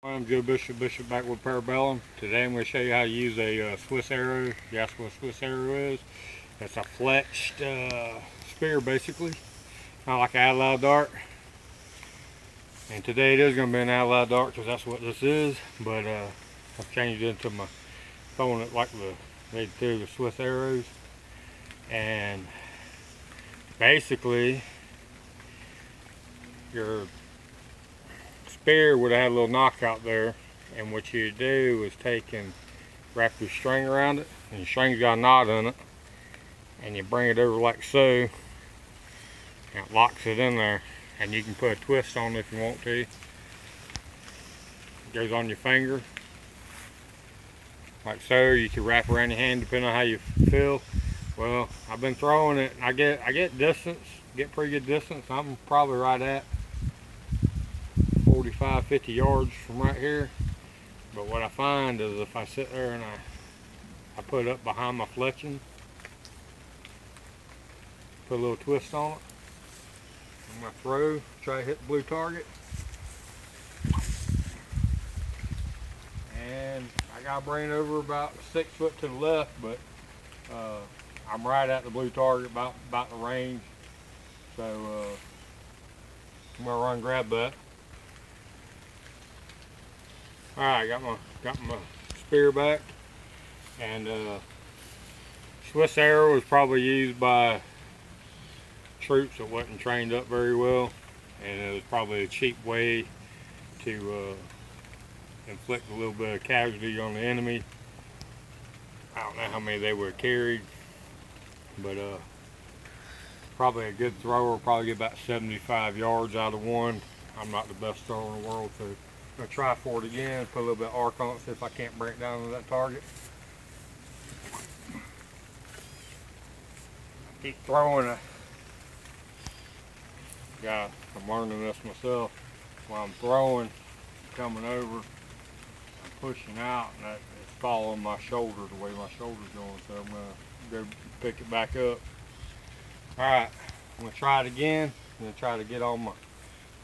I'm Joe Bishop back with Parabellum. Today I'm going to show you how to use a Swiss arrow. You ask what a Swiss arrow is. It's a fletched spear basically, kind of like an out-loud dart. And today it is going to be an out-loud dart because that's what this is. But I've changed it into my throwing it like they do the Swiss arrows. And basically your spear would have a little knockout there, and what you do is take and wrap your string around it, and your string's got a knot in it, and you bring it over like so, and it locks it in there, and you can put a twist on it if you want to. It goes on your finger like so. You can wrap around your hand depending on how you feel. Well, I've been throwing it, and I get distance, get pretty good distance. I'm probably right at 45-50 yards from right here. But what I find is if I sit there and I put it up behind my fletching, put a little twist on it, I'm going to throw, try to hit the blue target, and I got to bring it over about 6 foot to the left, but I'm right at the blue target, about the range. So I'm going to run and grab that. Alright, got my spear back, and Swiss arrow was probably used by troops that wasn't trained up very well, and it was probably a cheap way to inflict a little bit of casualty on the enemy. I don't know how many they would have carried, but probably a good thrower, probably get about 75 yards out of one. I'm not the best thrower in the world, so I'm going to try for it again, put a little bit of arc on it, see if I can't bring it down to that target. Keep throwing it. I'm learning this myself. While I'm throwing, coming over, I'm pushing out, and it's following my shoulder the way my shoulder's going, so I'm going to go pick it back up. Alright, I'm going to try it again. I'm going to try to get on my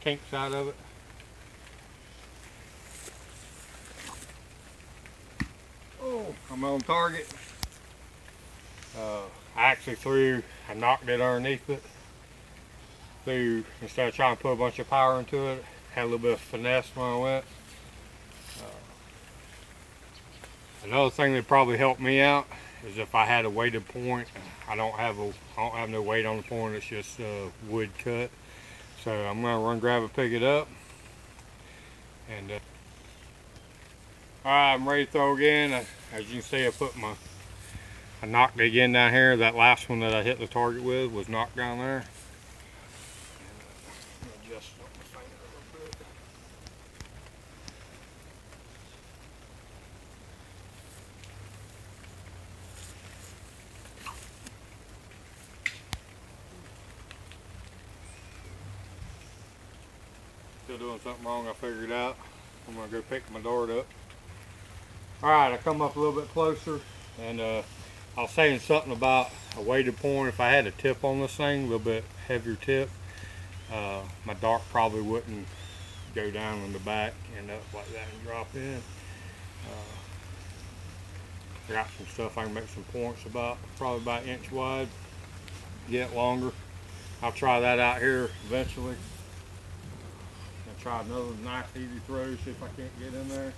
kink side of it. Oh, I'm on target. I knocked it underneath it. Instead of trying to put a bunch of power into it, had a little bit of finesse when I went. Another thing that probably helped me out is if I had a weighted point. I don't have no weight on the point. It's just wood cut. So I'm gonna run, grab it, pick it up, and alright, I'm ready to throw again. As you can see, I knocked it again down here. That last one that I hit the target with was knocked down there. Adjust on my finger a little bit. Still doing something wrong, I figured out. I'm gonna go pick my dart up. Alright, I come up a little bit closer, and I was saying something about a weighted point. If I had a tip on this thing, a little bit heavier tip, my dart probably wouldn't go down in the back, end up like that and drop in. I got some stuff I can make some points probably about an inch wide, get longer. I'll try that out here eventually. I'll try another nice easy throw, see if I can't get in there.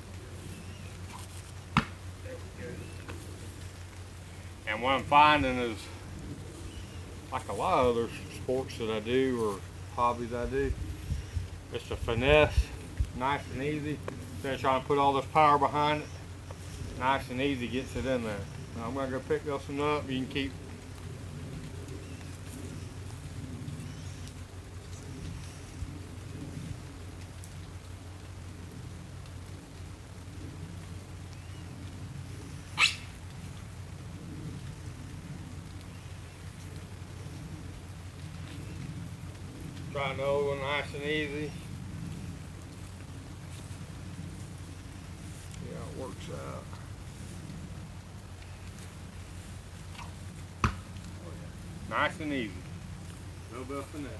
There we go. And what I'm finding is, like a lot of other sports that I do or hobbies I do, it's a finesse, nice and easy. Instead of trying to put all this power behind it, nice and easy gets it in there. Now I'm going to go pick this one up. You can keep try another one nice and easy. See how it works out. Nice and easy. No bit of finesse.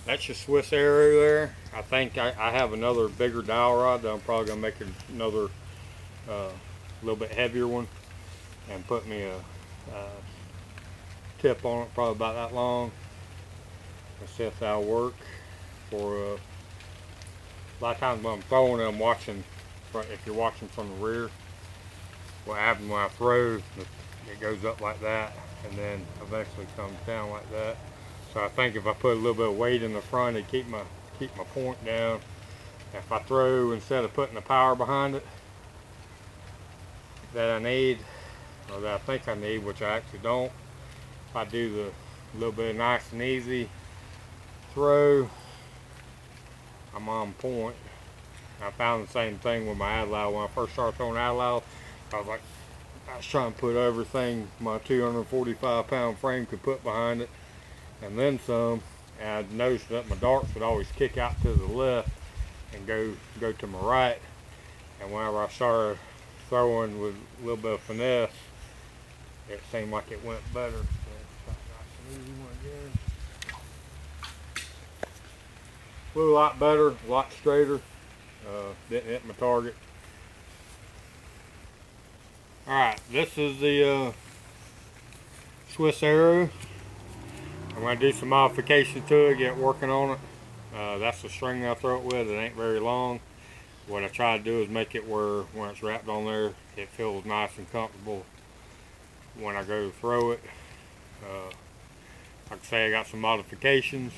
That's your Swiss Arrow there. I think I have another bigger dowel rod that I'm probably going to make another little bit heavier one and put me a tip on it, probably about that long. Let's see if that'll work. For a lot of times when I'm throwing it, I'm watching, if you're watching from the rear, what happens when I throw, it goes up like that and then eventually comes down like that. So I think if I put a little bit of weight in the front, it keep my point down. If I throw, instead of putting the power behind it that I need, or that I think I need, which I actually don't, if I do the little bit of nice and easy throw, I'm on point. I found the same thing with my Adelaide. When I first started throwing Adelaide, I was trying to put everything my 245-pound frame could put behind it, and then some. And I noticed that my darts would always kick out to the left and go to my right. And whenever I started throwing with a little bit of finesse, it seemed like it went better. Flew a lot better, a lot straighter. Didn't hit my target. Alright, this is the Swiss Arrow. I'm going to do some modification to it, get working on it. That's the string I throw it with. It ain't very long. What I try to do is make it where when it's wrapped on there, it feels nice and comfortable when I go to throw it. Like I say, I got some modifications.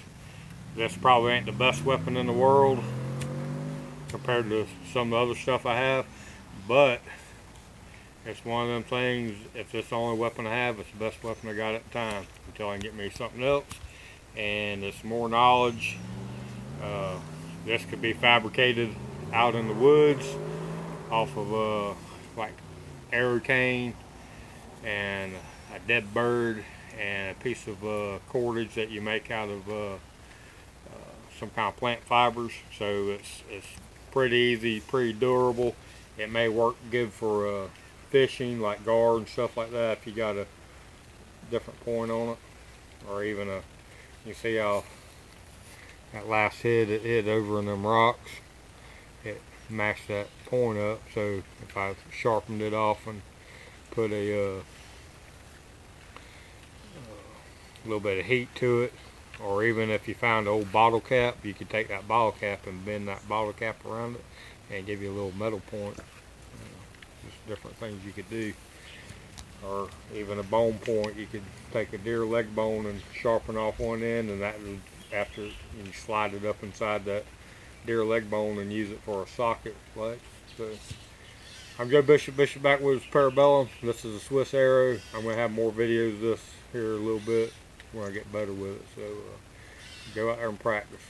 This probably ain't the best weapon in the world compared to some of the other stuff I have, but it's one of them things, if it's the only weapon I have, it's the best weapon I got at the time until I can get me something else. And it's more knowledge. This could be fabricated out in the woods off of like arrow cane and a dead bird and a piece of cordage that you make out of some kind of plant fibers. So it's pretty easy, pretty durable. It may work good for fishing, like gar and stuff like that, if you got a different point on it, or even you see how that last hit, it hit over in them rocks, it matched that point up. So if I sharpened it off and put a little bit of heat to it, or even if you found an old bottle cap, you could take that bottle cap and bend that bottle cap around it and give you a little metal point. Just different things you could do. Or even a bone point, you could take a deer leg bone and sharpen off one end, and that would, after you slide it up inside that deer leg bone and use it for a socket flex. So I'm Joe Bishop, Bishop Backwoods Parabellum. This is a Swiss Arrow. I'm going to have more videos of this here a little bit when I get better with it. So go out there and practice.